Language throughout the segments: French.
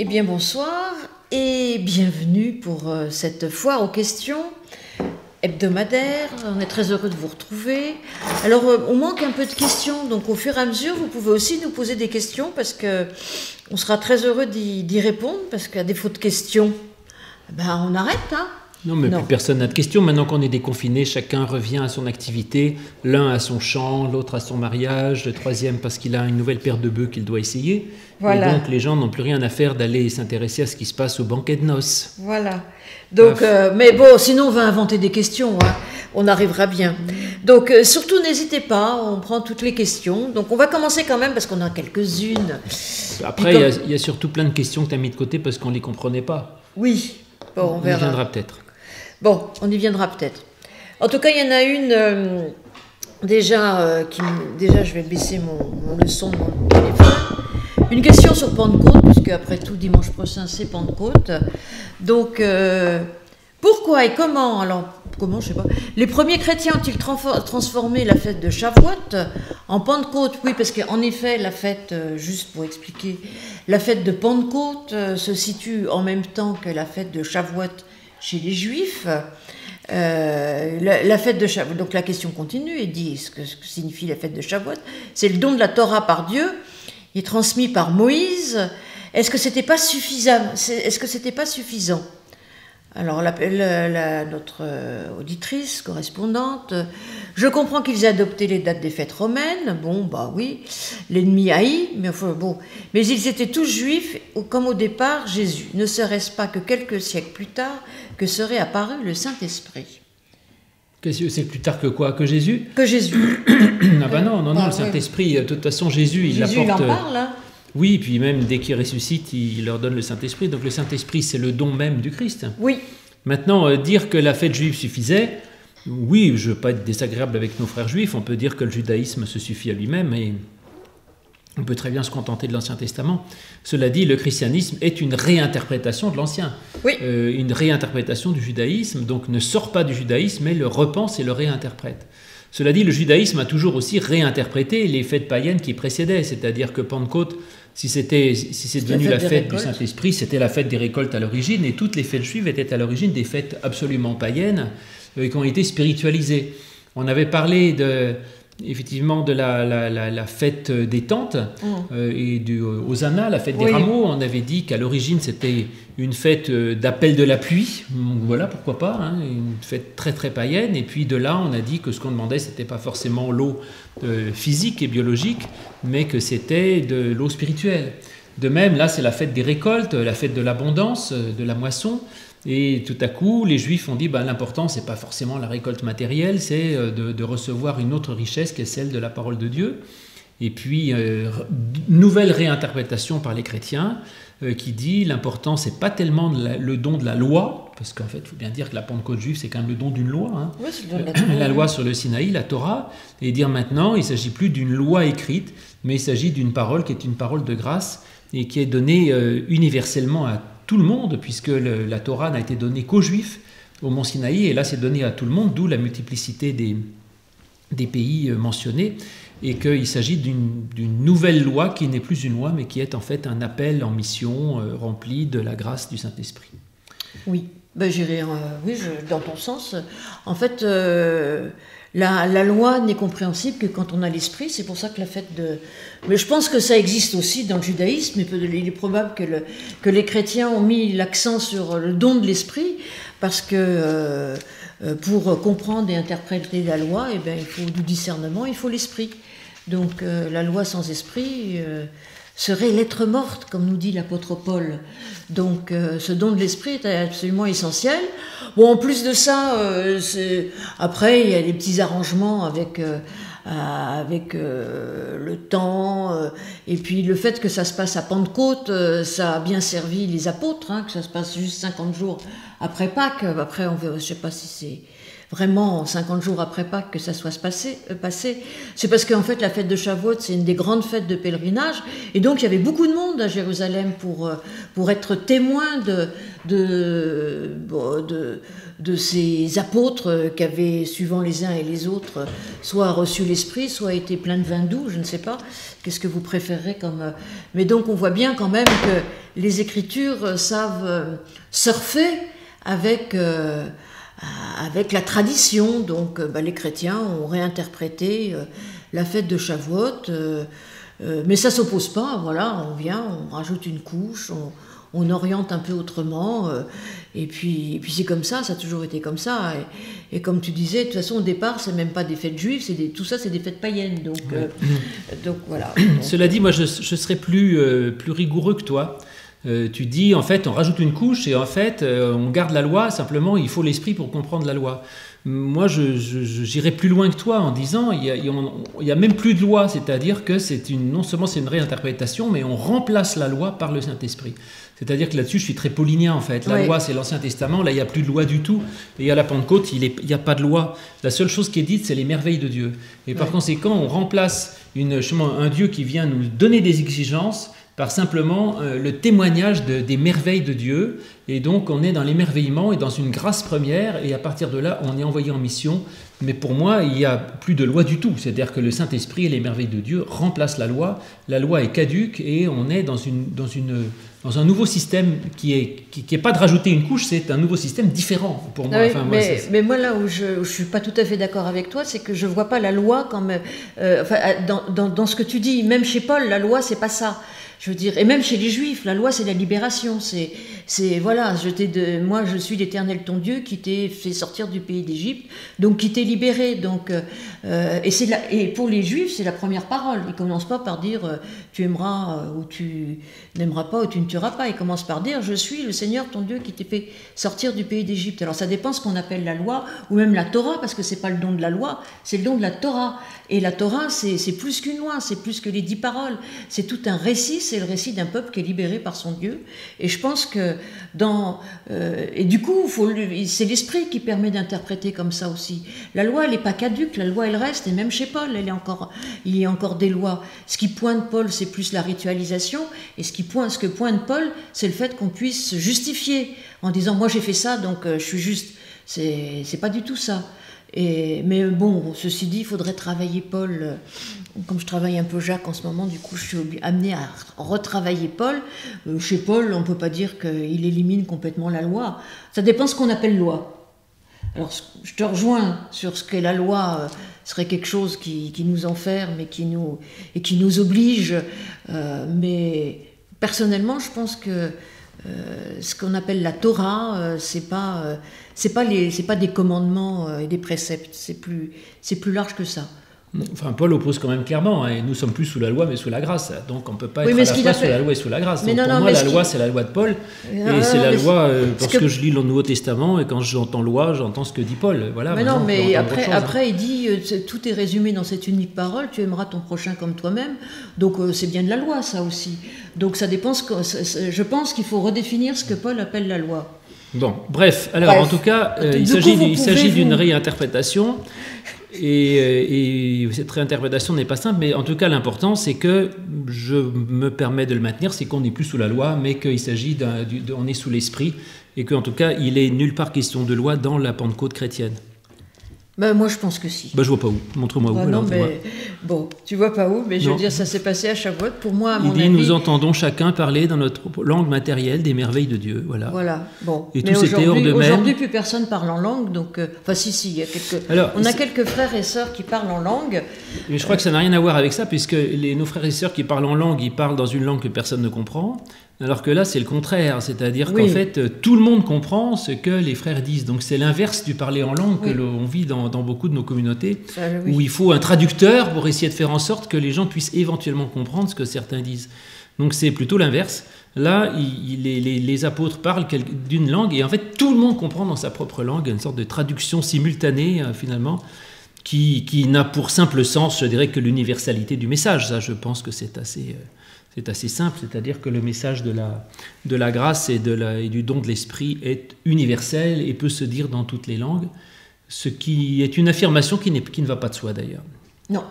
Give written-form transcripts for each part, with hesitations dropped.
Eh bien bonsoir et bienvenue pour cette foire aux questions hebdomadaire. On est très heureux de vous retrouver. Alors on manque un peu de questions, donc au fur et à mesure vous pouvez aussi nous poser des questions parce que on sera très heureux d'y répondre, parce qu'à défaut de questions, ben on arrête, hein. Non, mais plus personne n'a de questions. Maintenant qu'on est déconfiné, chacun revient à son activité. L'un à son champ, l'autre à son mariage, le troisième parce qu'il a une nouvelle paire de bœufs qu'il doit essayer. Voilà. Et donc les gens n'ont plus rien à faire d'aller s'intéresser à ce qui se passe au banquet de noces. Voilà. Donc, mais bon, sinon on va inventer des questions, hein. On arrivera bien. Donc surtout n'hésitez pas, on prend toutes les questions. Donc on va commencer quand même parce qu'on a quelques-unes. Après, il y a surtout plein de questions que tu as mis de côté parce qu'on ne les comprenait pas. Oui, bon, on verra. On y viendra peut-être. Bon, on y viendra peut-être. En tout cas, il y en a une, déjà, je vais baisser le son de mon téléphone. Une question sur Pentecôte, puisque après tout, dimanche prochain, c'est Pentecôte. Donc, pourquoi et comment, je sais pas, les premiers chrétiens ont-ils transformé la fête de Shavuot en Pentecôte? Oui, parce qu'en effet, la fête, juste pour expliquer, la fête de Pentecôte se situe en même temps que la fête de Shavuot chez les Juifs. La fête de Shavuot, donc la question continue et dit ce que signifie la fête de Shavuot. C'est le don de la Torah par Dieu, il est transmis par Moïse. Est-ce que c'était pas suffisant? Alors notre auditrice, correspondante, je comprends qu'ils aient adopté les dates des fêtes romaines. Bon, bah oui, l'ennemi haït, mais enfin, bon. Mais ils étaient tous juifs, comme au départ Jésus. Ne serait-ce pas que quelques siècles plus tard que serait apparu le Saint-Esprit? Quelques siècles plus tard que quoi? Que Jésus? Que Jésus. Ah bah non, le Saint-Esprit, de toute façon, Jésus, il Jésus, apporte... il en parle, hein. Oui, puis même dès qu'il ressuscite, il leur donne le Saint-Esprit. Donc le Saint-Esprit, c'est le don même du Christ. Oui. Maintenant, dire que la fête juive suffisait, oui, je ne veux pas être désagréable avec nos frères juifs, on peut dire que le judaïsme se suffit à lui-même et on peut très bien se contenter de l'Ancien Testament. Cela dit, le christianisme est une réinterprétation de l'Ancien, oui. Une réinterprétation du judaïsme, donc ne sort pas du judaïsme, mais le repense et le réinterprète. Cela dit, le judaïsme a toujours aussi réinterprété les fêtes païennes qui précédaient, c'est-à-dire que Pentecôte, si c'est devenu la fête du Saint-Esprit, c'était la fête des récoltes à l'origine, et toutes les fêtes juives étaient à l'origine des fêtes absolument païennes qui ont été spiritualisées. On avait parlé effectivement de la fête des tentes et du Hosanna, la fête des rameaux. On avait dit qu'à l'origine c'était une fête d'appel de la pluie, donc voilà, pourquoi pas, hein, une fête très très païenne, et puis de là on a dit que ce qu'on demandait c'était pas forcément l'eau physique et biologique, mais que c'était de l'eau spirituelle. De même, là c'est la fête des récoltes, la fête de l'abondance, de la moisson. Et tout à coup, les Juifs ont dit l'important, c'est pas forcément la récolte matérielle, c'est de recevoir une autre richesse qui est celle de la parole de Dieu. Et puis, nouvelle réinterprétation par les chrétiens qui dit l'important, c'est pas tellement le don de la loi, parce qu'en fait, il faut bien dire que la Pentecôte juive, c'est quand même le don d'une loi. Hein. Oui, c'est le don de la Torah. La loi sur le Sinaï, la Torah, et dire maintenant, il ne s'agit plus d'une loi écrite, mais il s'agit d'une parole qui est une parole de grâce et qui est donnée universellement à tout le monde, puisque la Torah n'a été donnée qu'aux Juifs au Mont Sinaï, et là c'est donné à tout le monde, d'où la multiplicité des pays mentionnés, et qu'il s'agit d'une nouvelle loi qui n'est plus une loi, mais qui est en fait un appel en mission rempli de la grâce du Saint-Esprit. Oui, j'irai dans ton sens. En fait, la loi n'est compréhensible que quand on a l'esprit. C'est pour ça que la fête de... Mais je pense que ça existe aussi dans le judaïsme. Il est probable que les chrétiens ont mis l'accent sur le don de l'esprit, parce que pour comprendre et interpréter la loi, il faut du discernement, il faut l'esprit. Donc la loi sans esprit serait lettre morte, comme nous dit l'apôtre Paul. Donc ce don de l'esprit est absolument essentiel. Bon, en plus de ça, après il y a des petits arrangements avec le temps, et puis le fait que ça se passe à Pentecôte, ça a bien servi les apôtres, hein, que ça se passe juste 50 jours après Pâques. Après, on verra, je ne sais pas si c'est vraiment 50 jours après Pâques que ça soit passé. C'est parce qu'en fait la fête de Shavuot, c'est une des grandes fêtes de pèlerinage, et donc il y avait beaucoup de monde à Jérusalem pour être témoin de ces apôtres qui avaient, suivant les uns et les autres, soit reçu l'Esprit, soit été pleins de vin doux, je ne sais pas, qu'est-ce que vous préférez comme... Mais donc on voit bien quand même que les Écritures savent surfer avec la tradition. Donc les chrétiens ont réinterprété la fête de Shavuot, mais ça ne s'oppose pas, voilà, on vient, on rajoute une couche, on oriente un peu autrement, et puis c'est comme ça a toujours été comme ça. Et comme tu disais, de toute façon, au départ, c'est même pas des fêtes juives, tout ça, c'est des fêtes païennes. Donc voilà. Cela dit, moi, je serais plus rigoureux que toi. Tu dis, en fait, on rajoute une couche et en fait, on garde la loi, simplement, il faut l'esprit pour comprendre la loi. Moi, j'irais plus loin que toi en disant, il y a même plus de loi, c'est-à-dire que non seulement c'est une réinterprétation, mais on remplace la loi par le Saint-Esprit. C'est-à-dire que là-dessus, je suis très paulinien en fait. La loi, c'est l'Ancien Testament, là, il n'y a plus de loi du tout. Et à la Pentecôte, il n'y a pas de loi. La seule chose qui est dite, c'est les merveilles de Dieu. Et par conséquent, on remplace un Dieu qui vient nous donner des exigences par simplement le témoignage des merveilles de Dieu. Et donc, on est dans l'émerveillement et dans une grâce première. Et à partir de là, on est envoyé en mission. Mais pour moi, il n'y a plus de loi du tout. C'est-à-dire que le Saint-Esprit et les merveilles de Dieu remplacent la loi. La loi est caduque et on est dans un nouveau système qui est pas de rajouter une couche, c'est un nouveau système différent pour moi. Oui, mais moi, là où je ne suis pas tout à fait d'accord avec toi, c'est que je ne vois pas la loi comme... dans ce que tu dis, même chez Paul, la loi, c'est pas ça. Je veux dire, et même chez les Juifs, la loi, c'est la libération. Voilà, moi, je suis l'Éternel ton Dieu qui t'ai fait sortir du pays d'Égypte, donc qui t'ai libéré. Donc, et pour les Juifs, c'est la première parole. Ils commencent pas par dire tu aimeras ou tu n'aimeras pas ou tu ne tueras pas. Ils commencent par dire je suis le Seigneur ton Dieu qui t'ai fait sortir du pays d'Égypte. Alors ça dépend ce qu'on appelle la loi ou même la Torah, parce que c'est pas le don de la loi, c'est le don de la Torah. Et la Torah, c'est plus qu'une loi, c'est plus que les 10 paroles. C'est tout un récit, c'est le récit d'un peuple qui est libéré par son Dieu. Et je pense que et du coup, c'est l'esprit qui permet d'interpréter comme ça aussi. La loi, elle n'est pas caduque, la loi, elle reste. Et même chez Paul, il y a encore des lois. Ce qui pointe Paul, c'est plus la ritualisation. Et ce que pointe Paul, c'est le fait qu'on puisse se justifier en disant moi j'ai fait ça, donc je suis juste. C'est pas du tout ça. Mais bon, ceci dit, il faudrait travailler Paul. Comme je travaille un peu Jacques en ce moment, du coup, je suis amenée à retravailler Paul. Chez Paul, on ne peut pas dire qu'il élimine complètement la loi. Ça dépend ce qu'on appelle loi. Alors, je te rejoins sur ce qu'est la loi. Serait quelque chose qui nous enferme et qui nous oblige. Mais personnellement, je pense que ce qu'on appelle la Torah, c'est pas des commandements et des préceptes, c'est plus large que ça. Enfin, Paul oppose quand même clairement, hein, et nous sommes plus sous la loi mais sous la grâce, donc on ne peut pas être à la fois sous la loi et sous la grâce. Donc pour moi, la loi, c'est la loi de Paul, et c'est la loi parce que je lis le Nouveau Testament, et quand j'entends loi, j'entends ce que dit Paul. Voilà, mais non, mais après il dit, tout est résumé dans cette unique parole, tu aimeras ton prochain comme toi-même, donc c'est bien de la loi, ça aussi. Donc ça dépend, je pense qu'il faut redéfinir ce que Paul appelle la loi. Bon, bref, alors en tout cas, il s'agit d'une réinterprétation. Et cette réinterprétation n'est pas simple, mais en tout cas l'important c'est que je me permets de le maintenir, c'est qu'on n'est plus sous la loi, mais qu'il s'agit on est sous l'esprit, et qu'en tout cas il est nulle part question de loi dans la Pentecôte chrétienne. Moi je pense que si. Je vois pas où. Montre-moi où. Non, mais bon, tu vois pas où, mais je veux dire, ça s'est passé à Shavuot. Pour moi, à mon avis. Nous entendons chacun parler dans notre langue matérielle des merveilles de Dieu. Voilà. Bon. Et tout c'était hors de même. Aujourd'hui, plus personne parle en langue, donc. Si, il y a quelques. Alors, on a quelques frères et sœurs qui parlent en langue. Mais je crois que ça n'a rien à voir avec ça, puisque nos frères et sœurs qui parlent en langue, ils parlent dans une langue que personne ne comprend. Alors que là, c'est le contraire, c'est-à-dire qu'en fait, tout le monde comprend ce que les frères disent. Donc c'est l'inverse du parler en langue que l'on vit dans beaucoup de nos communautés, où il faut un traducteur pour essayer de faire en sorte que les gens puissent éventuellement comprendre ce que certains disent. Donc c'est plutôt l'inverse. Là, les apôtres parlent d'une langue, et en fait, tout le monde comprend dans sa propre langue, une sorte de traduction simultanée, finalement, qui n'a pour simple sens, je dirais, que l'universalité du message. Ça, je pense que c'est assez simple, c'est-à-dire que le message de la grâce et du don de l'esprit est universel et peut se dire dans toutes les langues. ce qui est une affirmation qui ne va pas de soi d'ailleurs. Non.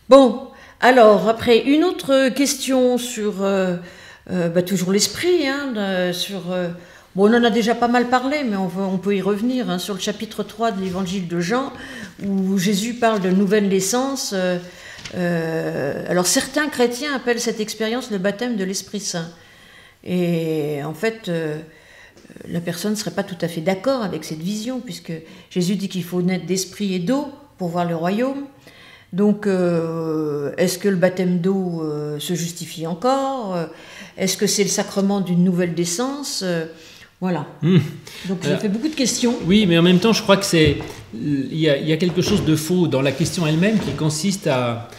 Bon, alors après une autre question sur toujours l'esprit, bon, on en a déjà pas mal parlé, mais on peut y revenir, hein, sur le chapitre 3 de l'évangile de Jean, où Jésus parle de nouvelle naissance. Alors certains chrétiens appellent cette expérience le baptême de l'Esprit Saint. Et en fait, la personne ne serait pas tout à fait d'accord avec cette vision, puisque Jésus dit qu'il faut naître d'esprit et d'eau pour voir le royaume. Donc, est-ce que le baptême d'eau se justifie encore ? Est-ce que c'est le sacrement d'une nouvelle naissance ? Voilà. Donc, ça fait beaucoup de questions. Oui, mais en même temps, je crois que il y a quelque chose de faux dans la question elle-même qui consiste à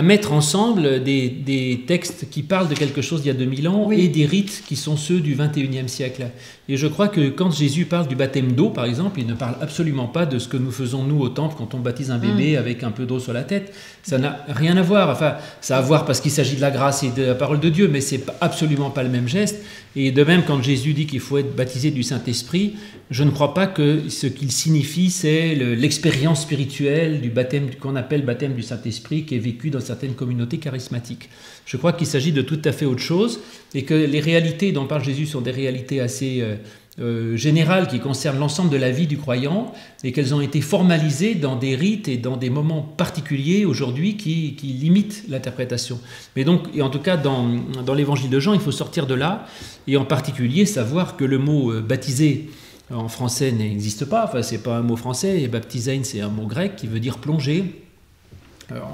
mettre ensemble des textes qui parlent de quelque chose d'il y a 2000 ans, oui, et des rites qui sont ceux du 21e siècle. Et je crois que quand Jésus parle du baptême d'eau, par exemple, il ne parle absolument pas de ce que nous faisons nous au temple quand on baptise un bébé avec un peu d'eau sur la tête. Ça n'a rien à voir. Enfin, ça a à voir parce qu'il s'agit de la grâce et de la parole de Dieu, mais c'est absolument pas le même geste. Et de même, quand Jésus dit qu'il faut être baptisé du Saint-Esprit, je ne crois pas que ce qu'il signifie, c'est l'expérience spirituelle du baptême qu'on appelle baptême du Saint-Esprit, qui est vécu dans certaines communautés charismatiques. Je crois qu'il s'agit de tout à fait autre chose, et que les réalités dont parle Jésus sont des réalités assez générales qui concernent l'ensemble de la vie du croyant, et qu'elles ont été formalisées dans des rites et dans des moments particuliers aujourd'hui qui limitent l'interprétation. Mais donc, et en tout cas dans l'évangile de Jean, il faut sortir de là, et en particulier savoir que le mot baptisé en français n'existe pas, enfin c'est pas un mot français, et baptisein c'est un mot grec qui veut dire plonger.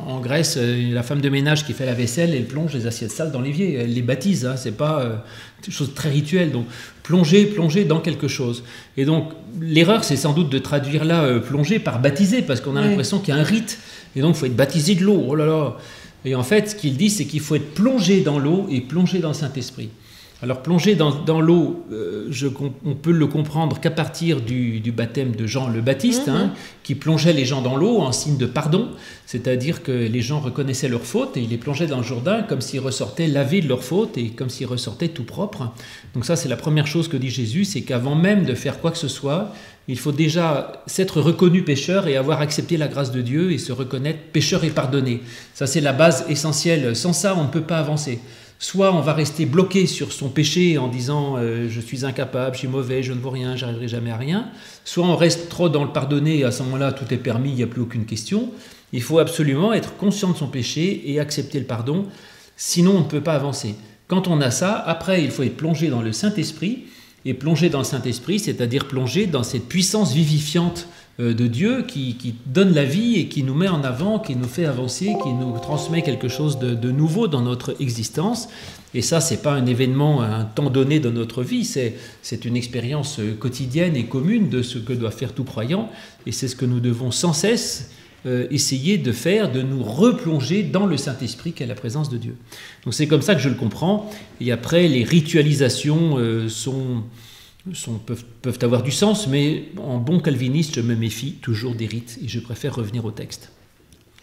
En Grèce, la femme de ménage qui fait la vaisselle, elle plonge les assiettes sales dans l'évier, elle les baptise, hein, c'est pas quelque chose de très rituel, donc plonger dans quelque chose. Et donc l'erreur c'est sans doute de traduire là plonger par baptiser, parce qu'on a l'impression qu'il y a un rite, et donc il faut être baptisé de l'eau, oh là là. Et en fait ce qu'il dit c'est qu'il faut être plongé dans l'eau et plongé dans le Saint-Esprit. Alors plonger dans l'eau, on peut le comprendre qu'à partir du baptême de Jean le Baptiste, qui plongeait les gens dans l'eau en signe de pardon, c'est-à-dire que les gens reconnaissaient leurs fautes et ils les plongeaient dans le Jourdain comme s'ils ressortaient lavés de leurs fautes et comme s'ils ressortaient tout propres. Donc ça c'est la première chose que dit Jésus, c'est qu'avant même de faire quoi que ce soit, il faut déjà s'être reconnu pécheur et avoir accepté la grâce de Dieu et se reconnaître pécheur et pardonné. Ça c'est la base essentielle, sans ça on ne peut pas avancer. Soit on va rester bloqué sur son péché en disant je suis incapable, je suis mauvais, je ne vaux rien, j'arriverai jamais à rien. Soit on reste trop dans le pardonner et à ce moment-là tout est permis, il n'y a plus aucune question. Il faut absolument être conscient de son péché et accepter le pardon, sinon on ne peut pas avancer. Quand on a ça, après il faut être plongé dans le Saint-Esprit, et plonger dans le Saint-Esprit, c'est-à-dire plonger dans cette puissance vivifiante de Dieu qui donne la vie et qui nous met en avant, qui nous fait avancer, qui nous transmet quelque chose de nouveau dans notre existence. Et ça, c'est pas un événement à un temps donné dans notre vie, c'est une expérience quotidienne et commune de ce que doit faire tout croyant. Et c'est ce que nous devons sans cesse essayer de faire, de nous replonger dans le Saint-Esprit qu'est la présence de Dieu. Donc c'est comme ça que je le comprends. Et après, les ritualisations peuvent avoir du sens, mais en bon calviniste, je me méfie toujours des rites et je préfère revenir au texte.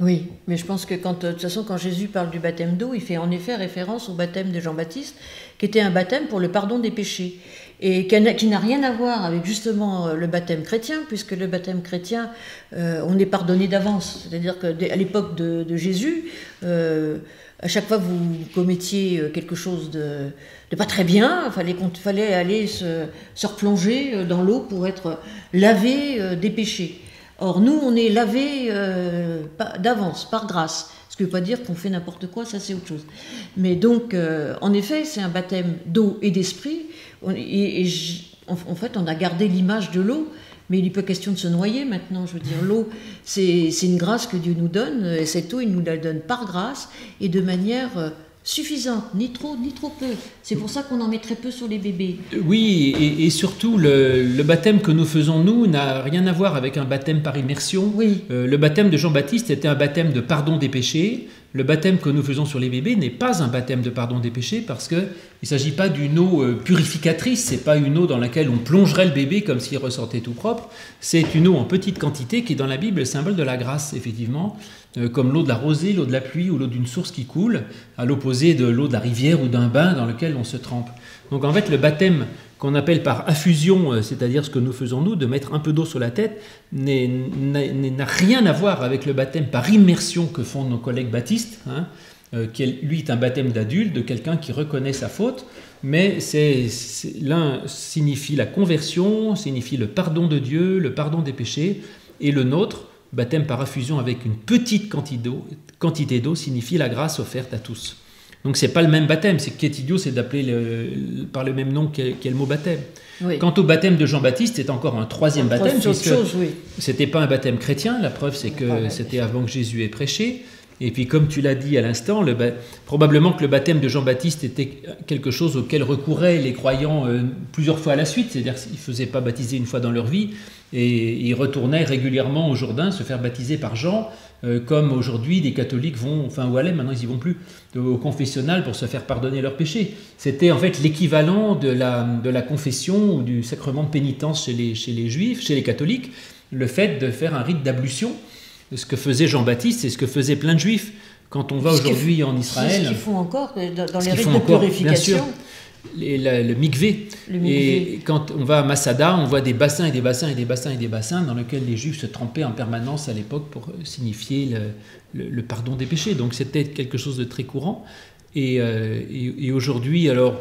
Oui, mais je pense que de toute façon, quand Jésus parle du baptême d'eau, il fait en effet référence au baptême de Jean-Baptiste, qui était un baptême pour le pardon des péchés, et qui n'a rien à voir avec justement le baptême chrétien, puisque le baptême chrétien, on est pardonné d'avance. C'est-à-dire qu'à l'époque de Jésus, à chaque fois que vous commettiez quelque chose de pas très bien, il fallait aller se replonger dans l'eau pour être lavé des péchés. Or, nous, on est lavé d'avance, par grâce. Ce qui ne veut pas dire qu'on fait n'importe quoi, ça c'est autre chose. Mais donc, en effet, c'est un baptême d'eau et d'esprit. En fait, on a gardé l'image de l'eau, mais il n'est pas question de se noyer maintenant. Je veux dire, l'eau, c'est une grâce que Dieu nous donne, et cette eau, il nous la donne par grâce et de manière suffisante, ni trop peu. C'est pour ça qu'on en met très peu sur les bébés. Oui, et surtout, le baptême que nous faisons, nous, n'a rien à voir avec un baptême par immersion. Oui. Le baptême de Jean-Baptiste était un baptême de pardon des péchés. Le baptême que nous faisons sur les bébés n'est pas un baptême de pardon des péchés parce qu'il ne s'agit pas d'une eau purificatrice, ce n'est pas une eau dans laquelle on plongerait le bébé comme s'il ressortait tout propre. C'est une eau en petite quantité qui, dans la Bible, est le symbole de la grâce, effectivement, comme l'eau de la rosée, l'eau de la pluie ou l'eau d'une source qui coule, à l'opposé de l'eau de la rivière ou d'un bain dans lequel on se trempe. Donc en fait, le baptême qu'on appelle par affusion, c'est-à-dire ce que nous faisons nous, de mettre un peu d'eau sur la tête, n'a rien à voir avec le baptême par immersion que font nos collègues baptistes, hein, qui lui est un baptême d'adulte, de quelqu'un qui reconnaît sa faute, mais l'un signifie la conversion, signifie le pardon de Dieu, le pardon des péchés, et le nôtre, baptême par affusion avec une petite quantité d'eau, signifie la grâce offerte à tous. Donc c'est pas le même baptême, c'est idiot, c'est d'appeler par le même nom qu'est le mot baptême. Oui. Quant au baptême de Jean-Baptiste, c'est encore un troisième baptême, puisque c'était pas un baptême chrétien, la preuve c'est que c'était avant que Jésus ait prêché. Et puis comme tu l'as dit à l'instant, probablement que le baptême de Jean-Baptiste était quelque chose auquel recouraient les croyants plusieurs fois à la suite, c'est-à-dire qu'ils ne faisaient pas baptiser une fois dans leur vie, et ils retournaient régulièrement au Jourdain se faire baptiser par Jean, comme aujourd'hui des catholiques vont, enfin où allaient, maintenant ils n'y vont plus, au confessionnal pour se faire pardonner leurs péchés. C'était en fait l'équivalent de la confession ou du sacrement de pénitence chez les juifs, chez les catholiques, le fait de faire un rite d'ablution. Ce que faisait Jean-Baptiste, c'est ce que faisaient plein de juifs. Quand on va aujourd'hui en Israël... C'est ce qu'ils font encore dans les rites de purification. Bien sûr, le mikvé. Et quand on va à Masada, on voit des bassins et des bassins et des bassins et des bassins dans lesquels les juifs se trempaient en permanence à l'époque pour signifier le pardon des péchés. Donc c'était quelque chose de très courant. Et aujourd'hui, alors...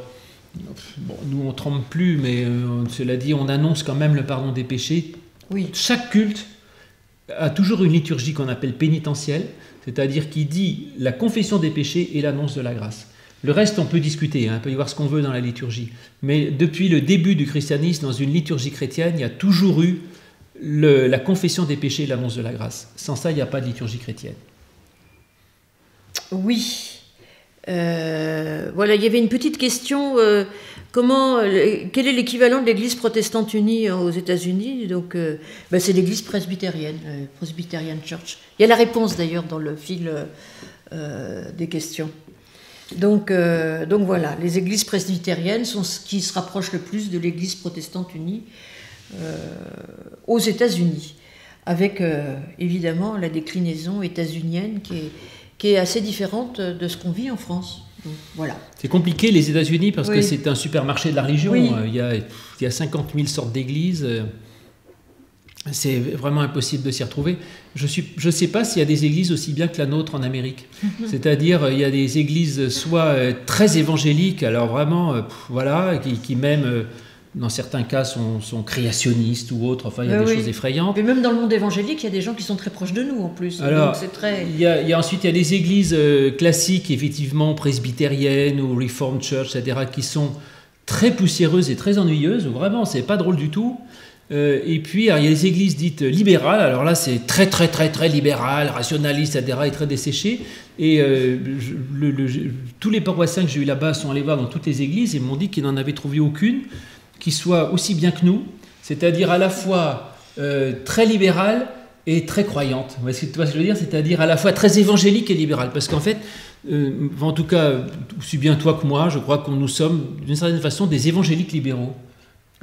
Bon, nous on ne trempe plus, mais cela dit, on annonce quand même le pardon des péchés. Oui. Chaque culte a toujours une liturgie qu'on appelle pénitentielle, c'est-à-dire qui dit la confession des péchés et l'annonce de la grâce. Le reste, on peut discuter, hein, on peut y voir ce qu'on veut dans la liturgie. Mais depuis le début du christianisme, dans une liturgie chrétienne, il y a toujours eu la confession des péchés et l'annonce de la grâce. Sans ça, il n'y a pas de liturgie chrétienne. Oui. Voilà, il y avait une petite question. Quel est l'équivalent de l'Église protestante unie aux États-Unis? Donc, c'est l'Église presbytérienne, Presbyterian Church. Il y a la réponse d'ailleurs dans le fil des questions. Donc voilà, les Églises presbytériennes sont ce qui se rapproche le plus de l'Église protestante unie aux États-Unis, avec évidemment la déclinaison états-unienne qui est assez différente de ce qu'on vit en France. Donc, voilà. C'est compliqué les États-Unis parce oui. que c'est un supermarché de la religion. Oui. Il y a 50 000 sortes d'églises. C'est vraiment impossible de s'y retrouver. Je ne sais pas s'il y a des églises aussi bien que la nôtre en Amérique. C'est-à-dire, il y a des églises soit très évangéliques, alors vraiment, voilà, qui même... dans certains cas, sont créationnistes ou autres. Enfin, il y a des choses effrayantes. Mais même dans le monde évangélique, il y a des gens qui sont très proches de nous, en plus. Alors, donc c'est très... ensuite, il y a des églises classiques, effectivement, presbytériennes ou Reformed Church, etc., qui sont très poussiéreuses et très ennuyeuses, où vraiment, c'est pas drôle du tout. Et puis, alors, il y a les églises dites libérales. Alors là, c'est très, très, très, très libéral, rationaliste, etc., et très desséché. Et tous les paroissiens que j'ai eu là-bas sont allés voir dans toutes les églises et m'ont dit qu'ils n'en avaient trouvé aucune qui soit aussi bien que nous, c'est-à-dire à la fois très libérale et très croyante. Tu vois ce que je veux dire? C'est-à-dire à la fois très évangélique et libérale. Parce qu'en fait, en tout cas, aussi bien toi que moi, je crois que nous sommes, d'une certaine façon, des évangéliques libéraux.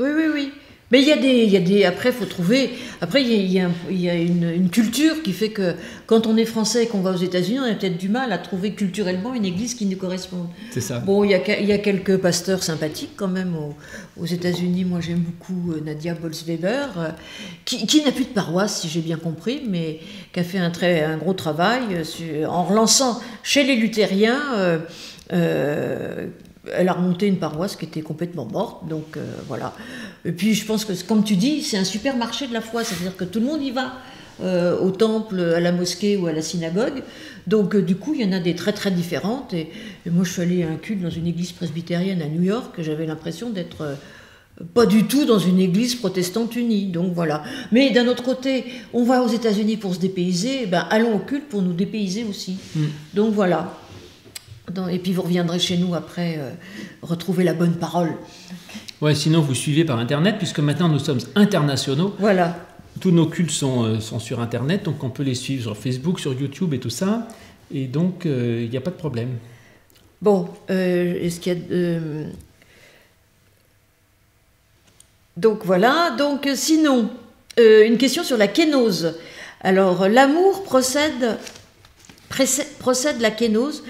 Oui. Mais il y a des après, il faut trouver... Après, il y a une culture qui fait que quand on est français et qu'on va aux États-Unis, on a peut-être du mal à trouver culturellement une église qui nous corresponde. C'est ça. Bon, il y a quelques pasteurs sympathiques quand même aux États-Unis. Moi, j'aime beaucoup Nadia Bolz-Weber, qui n'a plus de paroisse, si j'ai bien compris, mais qui a fait un gros travail en relançant chez les luthériens... elle a remonté une paroisse qui était complètement morte, donc voilà. Et puis je pense que, comme tu dis, c'est un supermarché de la foi, c'est-à-dire que tout le monde y va, au temple, à la mosquée ou à la synagogue. Donc du coup, il y en a des très très différentes. Et moi, je suis allée à un culte dans une église presbytérienne à New York, et j'avais l'impression d'être pas du tout dans une église protestante unie. Donc voilà. Mais d'un autre côté, on va aux États-Unis pour se dépayser, allons au culte pour nous dépayser aussi. Donc voilà. Et puis vous reviendrez chez nous après retrouver la bonne parole. Ouais, sinon vous suivez par Internet, puisque maintenant nous sommes internationaux. Voilà. Tous nos cultes sont sur Internet, donc on peut les suivre sur Facebook, sur YouTube et tout ça. Et donc, il n'y a pas de problème. Bon, est-ce qu'il y a... Donc voilà, donc sinon, une question sur la kénose. Alors, l'amour procède la kénose.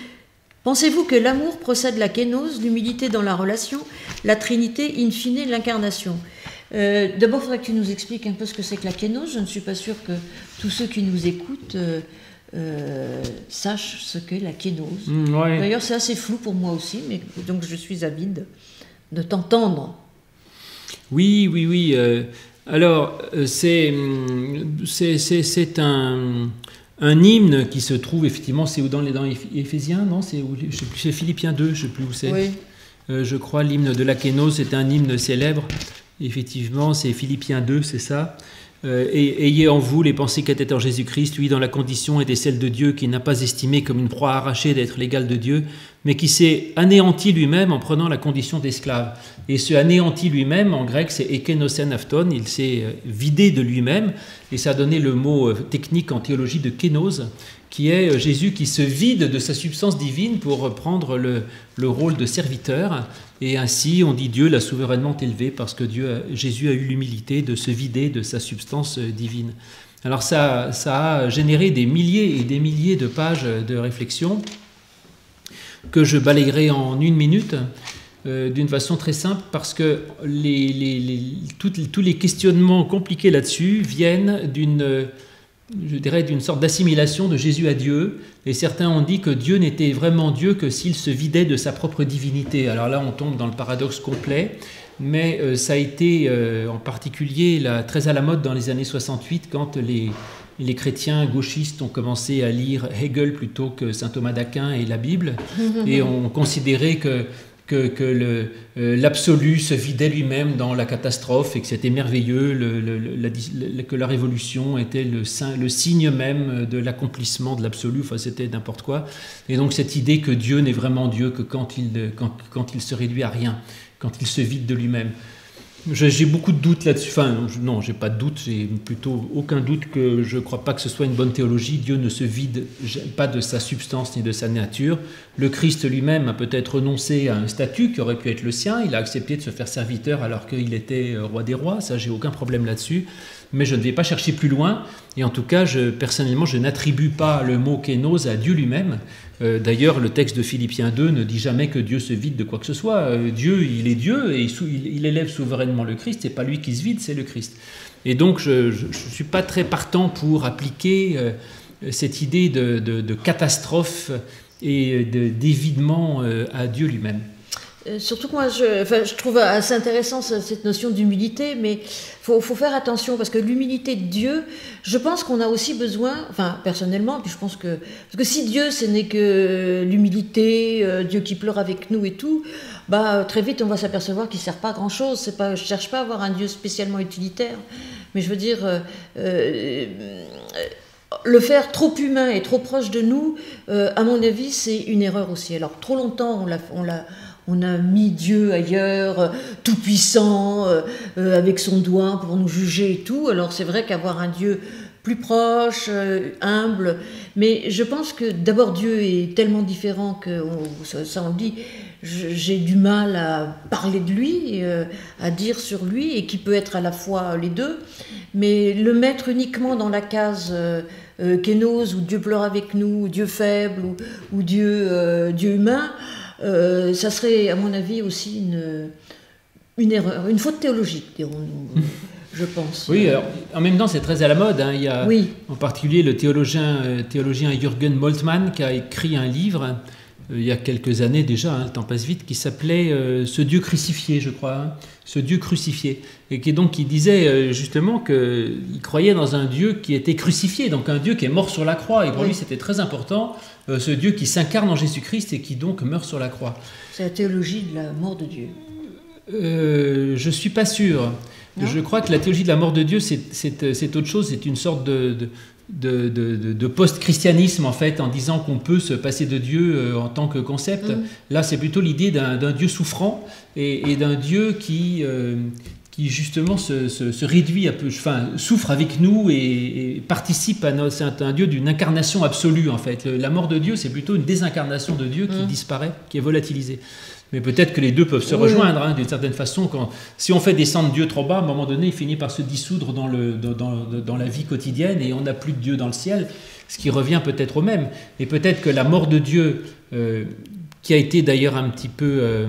Pensez-vous que l'amour procède de la kénose, l'humilité dans la relation, la Trinité, in fine, l'incarnation? D'abord, il faudrait que tu nous expliques un peu ce que c'est que la kénose. Je ne suis pas sûre que tous ceux qui nous écoutent sachent ce qu'est la kénose. Ouais. D'ailleurs, c'est assez flou pour moi aussi, mais donc je suis avide de t'entendre. Oui. Alors, c'est un hymne qui se trouve, effectivement, c'est dans Éphésiens, non? C'est Philippiens 2, je ne sais plus où c'est. Oui. Je crois, l'hymne de la kénose, c'est un hymne célèbre. Effectivement, c'est Philippiens 2, c'est ça. Et ayez en vous les pensées qu'était en Jésus-Christ, lui dont la condition était celle de Dieu, qui n'a pas estimé comme une proie arrachée d'être l'égal de Dieu, mais qui s'est anéanti lui-même en prenant la condition d'esclave. Et ce anéanti lui-même, en grec, c'est ekenosen afton, il s'est vidé de lui-même, et ça a donné le mot technique en théologie de kénose, qui est Jésus qui se vide de sa substance divine pour prendre le rôle de serviteur. Et ainsi, on dit Dieu l'a souverainement élevé parce que Jésus a eu l'humilité de se vider de sa substance divine. Alors ça a généré des milliers et des milliers de pages de réflexion que je balayerai en 1 minute d'une façon très simple parce que tous les questionnements compliqués là-dessus viennent d'une sorte d'assimilation de Jésus à Dieu, et certains ont dit que Dieu n'était vraiment Dieu que s'il se vidait de sa propre divinité. Alors là, on tombe dans le paradoxe complet, mais ça a été en particulier très à la mode dans les années 68, quand les chrétiens gauchistes ont commencé à lire Hegel plutôt que saint Thomas d'Aquin et la Bible, et ont considéré que l'absolu se vidait lui-même dans la catastrophe et que c'était merveilleux, que la révolution était le signe même de l'accomplissement de l'absolu, enfin c'était n'importe quoi. Et donc cette idée que Dieu n'est vraiment Dieu que quand il se réduit à rien, quand il se vide de lui-même. J'ai beaucoup de doutes là-dessus. Enfin, non, j'ai pas de doute, j'ai plutôt aucun doute que je ne crois pas que ce soit une bonne théologie. Dieu ne se vide pas de sa substance ni de sa nature. Le Christ lui-même a peut-être renoncé à un statut qui aurait pu être le sien. Il a accepté de se faire serviteur alors qu'il était roi des rois. Ça, j'ai aucun problème là-dessus. Mais je ne vais pas chercher plus loin. Et en tout cas, personnellement, je n'attribue pas le mot kénose à Dieu lui-même. D'ailleurs, le texte de Philippiens 2 ne dit jamais que Dieu se vide de quoi que ce soit. Dieu, il est Dieu et il élève souverainement le Christ. C'est pas lui qui se vide, c'est le Christ. Et donc, je ne suis pas très partant pour appliquer cette idée de catastrophe et d'évidement à Dieu lui-même. Surtout que moi, je trouve assez intéressant cette notion d'humilité, mais faut faire attention parce que l'humilité de Dieu, je pense qu'on a aussi besoin, enfin personnellement, puis je pense parce que si Dieu ce n'est que l'humilité, Dieu qui pleure avec nous et tout, bah très vite on va s'apercevoir qu'il sert pas à grand chose. Je cherche pas à avoir un Dieu spécialement utilitaire, mais je veux dire. Le faire trop humain et trop proche de nous, à mon avis, c'est une erreur aussi. Alors trop longtemps on a mis Dieu ailleurs, tout puissant, avec son doigt pour nous juger et tout. Alors c'est vrai qu'avoir un Dieu plus proche, humble, mais je pense que d'abord Dieu est tellement différent que ça on dit. J'ai du mal à parler de lui, à dire sur lui, et qui peut être à la fois les deux, mais le mettre uniquement dans la case kénose, où Dieu pleure avec nous, ou Dieu faible, ou Dieu humain, ça serait à mon avis aussi une erreur, une faute théologique, dirons-nous. Je pense. Oui, alors, en même temps, c'est très à la mode. Hein. Il y a en particulier le théologien Jürgen Moltmann qui a écrit un livre il y a quelques années déjà, hein, le temps passe vite, qui s'appelait « Ce Dieu crucifié », je crois, hein, « Ce Dieu crucifié », et qui disait justement qu'il croyait dans un Dieu qui était crucifié, donc un Dieu qui est mort sur la croix, et pour lui c'était très important, ce Dieu qui s'incarne en Jésus-Christ et qui donc meurt sur la croix. C'est la théologie de la mort de Dieu. Je ne suis pas sûr. Non. Je crois que la théologie de la mort de Dieu, c'est autre chose, c'est une sorte de post-christianisme en fait, en disant qu'on peut se passer de Dieu en tant que concept. Là, c'est plutôt l'idée d'un Dieu souffrant et d'un Dieu qui justement se réduit un peu, enfin, souffre avec nous et participe c'est un Dieu d'une incarnation absolue en fait. La mort de Dieu, c'est plutôt une désincarnation de Dieu qui disparaît, qui est volatilisée. Mais peut-être que les deux peuvent se rejoindre hein, d'une certaine façon. Si on fait descendre Dieu trop bas, à un moment donné, il finit par se dissoudre dans la vie quotidienne et on n'a plus de Dieu dans le ciel, ce qui revient peut-être au même. Et peut-être que la mort de Dieu qui a été d'ailleurs un petit peu,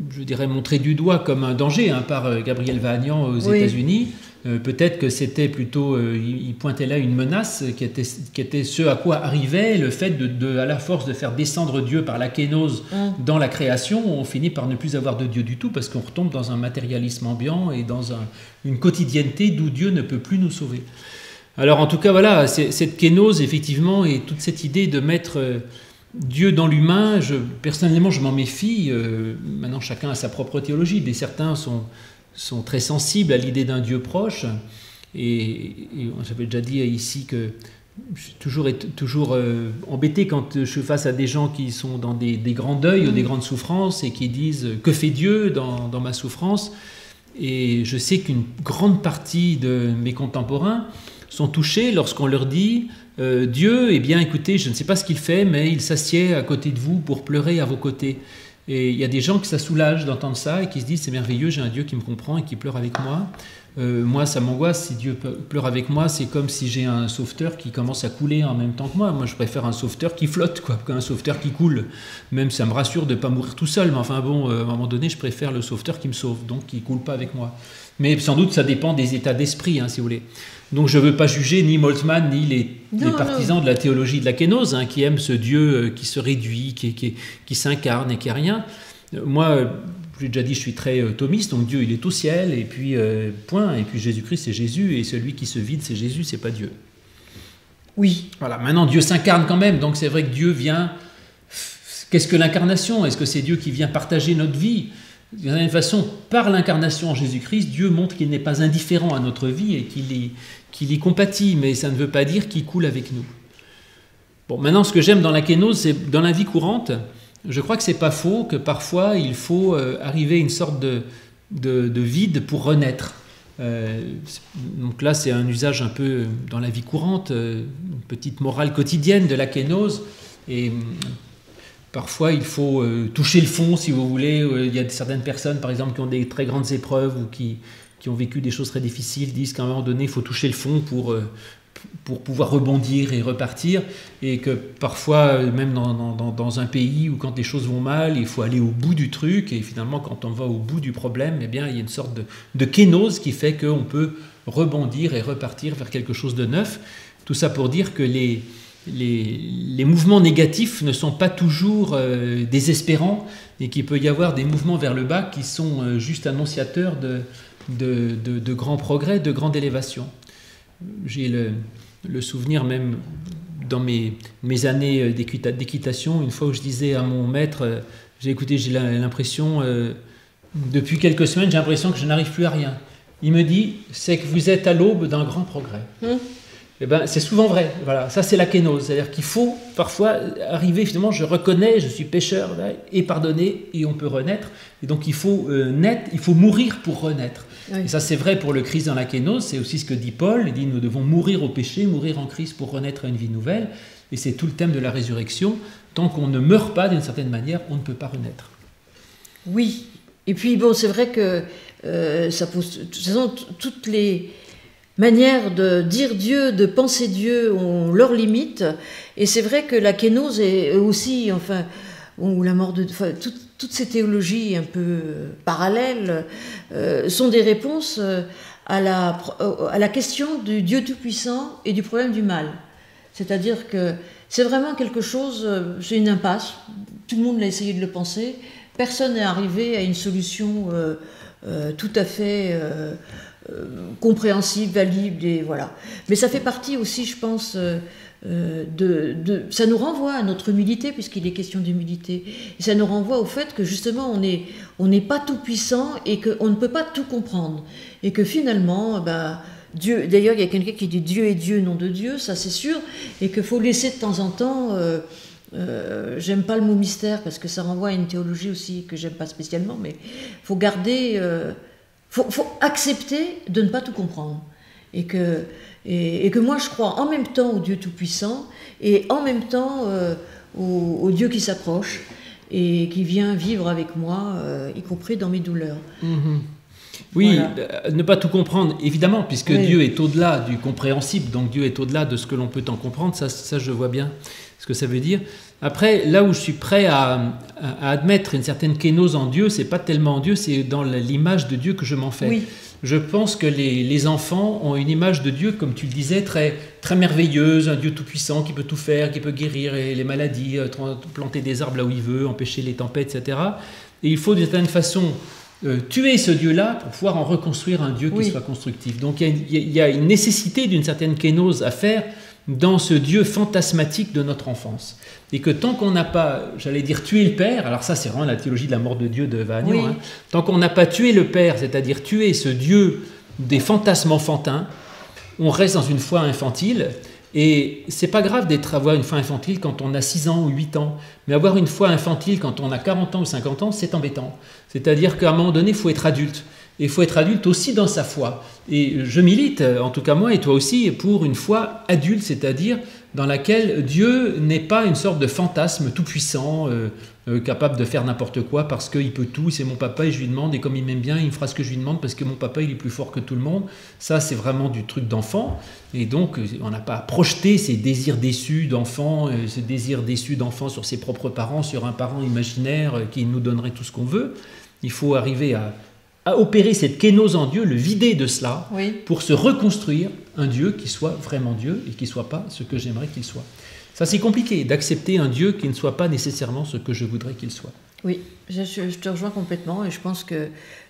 je dirais, montré du doigt comme un danger par Gabriel Vahagnan aux États-Unis. Peut-être que c'était plutôt, il pointait là une menace qui était ce à quoi arrivait le fait à la force de faire descendre Dieu par la kénose dans la création, on finit par ne plus avoir de Dieu du tout parce qu'on retombe dans un matérialisme ambiant et dans une quotidienneté d'où Dieu ne peut plus nous sauver. Alors en tout cas voilà, cette kénose effectivement et toute cette idée de mettre Dieu dans l'humain, personnellement je m'en méfie, maintenant chacun a sa propre théologie, mais certains sont très sensibles à l'idée d'un Dieu proche. Et j'avais déjà dit ici que je suis toujours embêté quand je suis face à des gens qui sont dans des grands deuils ou des grandes souffrances et qui disent « Que fait Dieu dans ma souffrance ?» Et je sais qu'une grande partie de mes contemporains sont touchés lorsqu'on leur dit Dieu, eh bien écoutez, je ne sais pas ce qu'il fait, mais il s'assied à côté de vous pour pleurer à vos côtés. Et il y a des gens que ça soulage d'entendre ça et qui se disent c'est merveilleux, j'ai un Dieu qui me comprend et qui pleure avec moi. Moi, ça m'angoisse, si Dieu pleure avec moi, c'est comme si j'ai un sauveteur qui commence à couler en même temps que moi. Moi, je préfère un sauveteur qui flotte qu'un sauveteur qui coule. Même ça me rassure de ne pas mourir tout seul, mais enfin bon, à un moment donné, je préfère le sauveteur qui me sauve, donc qui ne coule pas avec moi. Mais sans doute, ça dépend des états d'esprit, si vous voulez. Donc je ne veux pas juger ni Moltmann, ni les partisans de la théologie de la kénose, qui aiment ce Dieu qui se réduit, qui s'incarne et qui n'est rien. Moi, j'ai déjà dit, je suis très thomiste, donc Dieu, il est au ciel, et puis point, et puis Jésus-Christ, c'est Jésus, et celui qui se vide, c'est Jésus, c'est pas Dieu. Oui. Voilà, maintenant Dieu s'incarne quand même, donc c'est vrai que Dieu vient... Qu'est-ce que l'incarnation? Est-ce que c'est Dieu qui vient partager notre vie? De la même façon, par l'incarnation en Jésus-Christ, Dieu montre qu'il n'est pas indifférent à notre vie et qu'il y compatit, mais ça ne veut pas dire qu'il coule avec nous. Bon, maintenant, ce que j'aime dans la kénose, c'est dans la vie courante, je crois que c'est pas faux, que parfois il faut arriver à une sorte de vide pour renaître. Donc là, c'est un usage un peu dans la vie courante, une petite morale quotidienne de la kénose, et parfois, il faut toucher le fond, si vous voulez. Il y a certaines personnes, par exemple, qui ont des très grandes épreuves ou qui ont vécu des choses très difficiles, disent qu'à un moment donné, il faut toucher le fond pour pouvoir rebondir et repartir. Et que parfois, même dans un pays où quand les choses vont mal, il faut aller au bout du truc. Et finalement, quand on va au bout du problème, eh bien, il y a une sorte de kénose qui fait qu'on peut rebondir et repartir vers quelque chose de neuf. Tout ça pour dire que les mouvements négatifs ne sont pas toujours désespérants et qu'il peut y avoir des mouvements vers le bas qui sont juste annonciateurs de grands progrès, de grande élévation. J'ai le souvenir même dans mes années d'équitation, une fois où je disais à mon maître, j'ai l'impression, depuis quelques semaines, j'ai l'impression que je n'arrive plus à rien. Il me dit, c'est que vous êtes à l'aube d'un grand progrès. Eh ben, c'est souvent vrai, voilà. Ça c'est la kénose, c'est-à-dire qu'il faut parfois arriver, finalement, je reconnais, je suis pécheur, et pardonner, et on peut renaître, et donc il faut il faut mourir pour renaître. Oui. Et ça c'est vrai pour le Christ dans la kénose, c'est aussi ce que dit Paul, il dit nous devons mourir au péché, mourir en Christ pour renaître à une vie nouvelle, et c'est tout le thème de la résurrection, tant qu'on ne meurt pas d'une certaine manière, on ne peut pas renaître. Oui, et puis bon, c'est vrai que ça pose, de toute façon, toutes les manières de dire Dieu, de penser Dieu ont leurs limites, et c'est vrai que la kénose est aussi, ou la mort toutes ces théologies un peu parallèles sont des réponses à la question du Dieu tout-puissant et du problème du mal. C'est-à-dire que c'est vraiment quelque chose, c'est une impasse, tout le monde a essayé de le penser, personne n'est arrivé à une solution tout à fait compréhensible, valide, et voilà. Mais ça fait partie aussi, je pense, ça nous renvoie à notre humilité, puisqu'il est question d'humilité. Et ça nous renvoie au fait que justement, on n'est pas tout puissant et qu'on ne peut pas tout comprendre. Et que finalement, Dieu, d'ailleurs, il y a quelqu'un qui dit Dieu est Dieu, nom de Dieu, ça c'est sûr, et qu'il faut laisser de temps en temps. J'aime pas le mot mystère parce que ça renvoie à une théologie aussi que j'aime pas spécialement, mais faut garder. Faut accepter de ne pas tout comprendre et que moi je crois en même temps au Dieu Tout-Puissant et en même temps au Dieu qui s'approche et qui vient vivre avec moi, y compris dans mes douleurs. Mmh. Oui, voilà. Ne pas tout comprendre, évidemment, puisque oui. Dieu est au-delà du compréhensible, donc Dieu est au-delà de ce que l'on peut en comprendre, ça je vois bien ce que ça veut dire. Après, là où je suis prêt à admettre une certaine kénose en Dieu, c'est pas tellement en Dieu, c'est dans l'image de Dieu que je m'en fais. Oui. Je pense que les enfants ont une image de Dieu, comme tu le disais, très, très merveilleuse, un Dieu tout-puissant qui peut tout faire, qui peut guérir les maladies, planter des arbres là où il veut, empêcher les tempêtes, etc. Et il faut d'une certaine façon tuer ce Dieu-là pour pouvoir en reconstruire un Dieu qui soit constructif. Donc il y a une nécessité d'une certaine kénose à faire dans ce Dieu fantasmatique de notre enfance. Et que tant qu'on n'a pas, j'allais dire, tué le Père, alors ça c'est vraiment la théologie de la mort de Dieu de Vagnon, tant qu'on n'a pas tué le Père, c'est-à-dire tué ce Dieu des fantasmes enfantins, on reste dans une foi infantile. Et c'est pas grave avoir une foi infantile quand on a 6 ans ou 8 ans, mais avoir une foi infantile quand on a 40 ans ou 50 ans, c'est embêtant. C'est-à-dire qu'à un moment donné, il faut être adulte. Et il faut être adulte aussi dans sa foi. Et je milite, en tout cas moi et toi aussi, pour une foi adulte, c'est-à-dire dans laquelle Dieu n'est pas une sorte de fantasme tout-puissant, capable de faire n'importe quoi parce qu'il peut tout, c'est mon papa et je lui demande, et comme il m'aime bien, il me fera ce que je lui demande parce que mon papa il est plus fort que tout le monde. Ça c'est vraiment du truc d'enfant. Et donc on n'a pas à projeter ces désirs déçus d'enfant, ce désir déçu d'enfant sur ses propres parents, sur un parent imaginaire qui nous donnerait tout ce qu'on veut. Il faut arriver à opérer cette kénose en Dieu, le vider de cela, pour se reconstruire un Dieu qui soit vraiment Dieu et qui ne soit pas ce que j'aimerais qu'il soit. Ça, c'est compliqué, d'accepter un Dieu qui ne soit pas nécessairement ce que je voudrais qu'il soit. Oui, je te rejoins complètement et je pense que,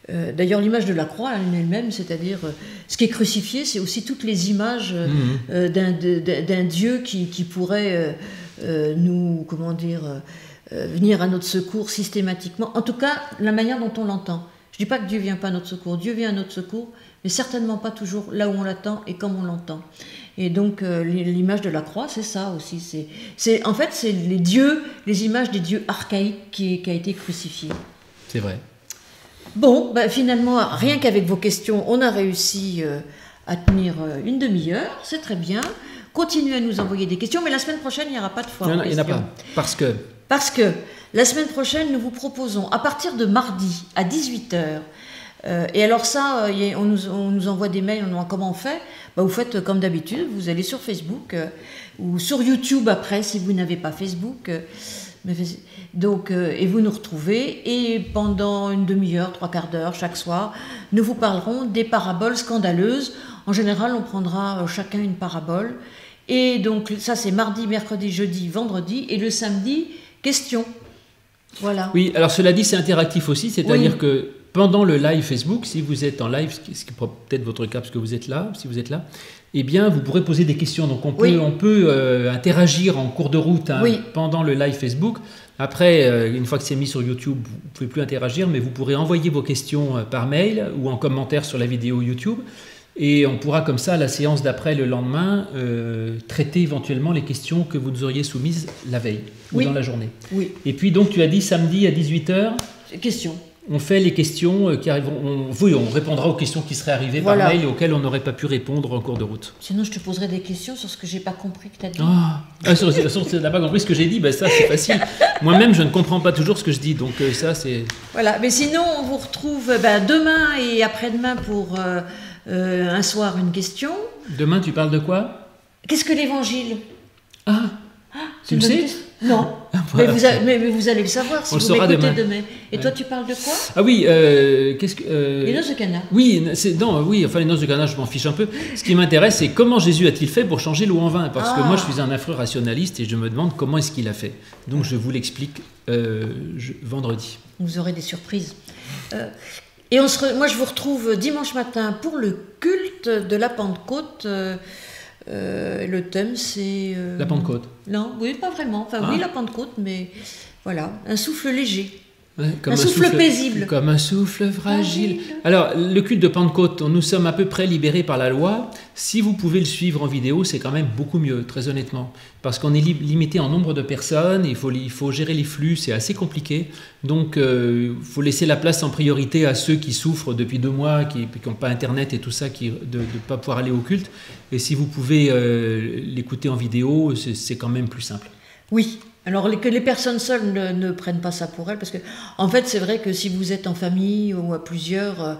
d'ailleurs, l'image de la croix en elle-même, c'est-à-dire ce qui est crucifié, c'est aussi toutes les images d'un Dieu qui pourrait nous, venir à notre secours systématiquement. En tout cas, la manière dont on l'entend. Je ne dis pas que Dieu ne vient pas à notre secours. Dieu vient à notre secours, mais certainement pas toujours là où on l'attend et comme on l'entend. Et donc, l'image de la croix, c'est ça aussi. En fait, c'est les images des dieux archaïques qui a été crucifié. C'est vrai. Bon, finalement, rien qu'avec vos questions, on a réussi à tenir une demi-heure. C'est très bien. Continuez à nous envoyer des questions, mais la semaine prochaine, il n'y aura pas de foire. Non, il n'y en a pas. Parce que la semaine prochaine, nous vous proposons, à partir de mardi à 18h, et alors ça, on nous envoie des mails, on demande comment on fait. Vous faites comme d'habitude, vous allez sur Facebook ou sur YouTube après, si vous n'avez pas Facebook. Et vous nous retrouvez, et pendant une demi-heure, 3/4 d'heure, chaque soir, nous vous parlerons des paraboles scandaleuses. En général, on prendra chacun une parabole. Et donc, ça, c'est mardi, mercredi, jeudi, vendredi, et le samedi, questions. Voilà. Oui, alors cela dit, c'est interactif aussi, c'est-à-dire que pendant le live Facebook, si vous êtes en live, ce qui est peut-être votre cas parce que vous êtes là, si vous êtes là, eh bien, vous pourrez poser des questions. Donc, on peut interagir en cours de route pendant le live Facebook. Après, une fois que c'est mis sur YouTube, vous ne pouvez plus interagir, mais vous pourrez envoyer vos questions par mail ou en commentaire sur la vidéo YouTube. Et on pourra comme ça, à la séance d'après, le lendemain, traiter éventuellement les questions que vous nous auriez soumises la veille ou dans la journée. Oui. Et puis donc, tu as dit samedi à 18h. Questions. On fait les questions qui arriveront. On répondra aux questions qui seraient arrivées par mail et auxquelles on n'aurait pas pu répondre en cours de route. Sinon, je te poserai des questions sur ce que j'ai pas compris que tu as dit. Sur tu n'as pas compris ce que j'ai dit, ça c'est facile. Moi-même, je ne comprends pas toujours ce que je dis, donc ça c'est. Voilà, mais sinon, on vous retrouve demain et après-demain pour un soir une question. Demain, tu parles de quoi? Qu'est-ce que l'évangile? Tu le sais? Non, mais vous allez le savoir si vous m'écoutez demain. Et toi, tu parles de quoi? Ah oui, qu'est-ce que les noces de Cana. Oui, les noces de Cana, je m'en fiche un peu. Ce qui m'intéresse, c'est comment Jésus a-t-il fait pour changer l'eau en vin? Parce que moi, je suis un affreux rationaliste et je me demande comment est-ce qu'il a fait. Donc, je vous l'explique vendredi. Vous aurez des surprises. Et moi, je vous retrouve dimanche matin pour le culte de la Pentecôte. Le thème, c'est... La Pentecôte. Non, oui, pas vraiment. Oui, la Pentecôte, mais voilà, un souffle léger. Ouais, comme un souffle paisible. Comme un souffle fragile. Alors, le culte de Pentecôte, nous sommes à peu près libérés par la loi. Si vous pouvez le suivre en vidéo, c'est quand même beaucoup mieux, très honnêtement. Parce qu'on est limité en nombre de personnes, il faut gérer les flux, c'est assez compliqué. Donc, il faut laisser la place en priorité à ceux qui souffrent depuis 2 mois, qui n'ont pas Internet et tout ça, de ne pas pouvoir aller au culte. Et si vous pouvez l'écouter en vidéo, c'est quand même plus simple. Oui. Alors que les personnes seules ne prennent pas ça pour elles, parce que en fait c'est vrai que si vous êtes en famille ou à plusieurs,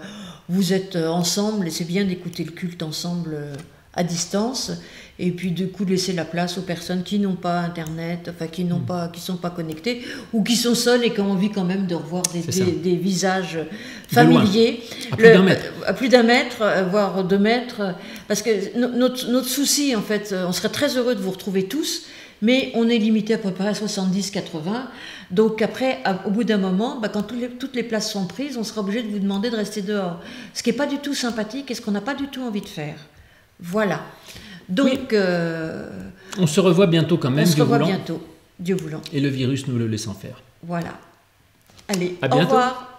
vous êtes ensemble et c'est bien d'écouter le culte ensemble à distance, et puis du coup laisser la place aux personnes qui n'ont pas Internet, enfin qui sont pas connectées, ou qui sont seules et qui ont envie quand même de revoir des visages familiers. À plus d'un mètre. À plus d'un mètre, voire 2 mètres, parce que notre souci, en fait, on serait très heureux de vous retrouver tous, mais on est limité à peu près à 70-80. Donc après, au bout d'un moment, quand toutes les places sont prises, on sera obligé de vous demander de rester dehors. Ce qui n'est pas du tout sympathique et ce qu'on n'a pas du tout envie de faire. Voilà. Donc... on se revoit bientôt quand même, Dieu voulant. Dieu voulant. Et le virus nous le laissant faire. Voilà. Allez, à au bientôt. revoir.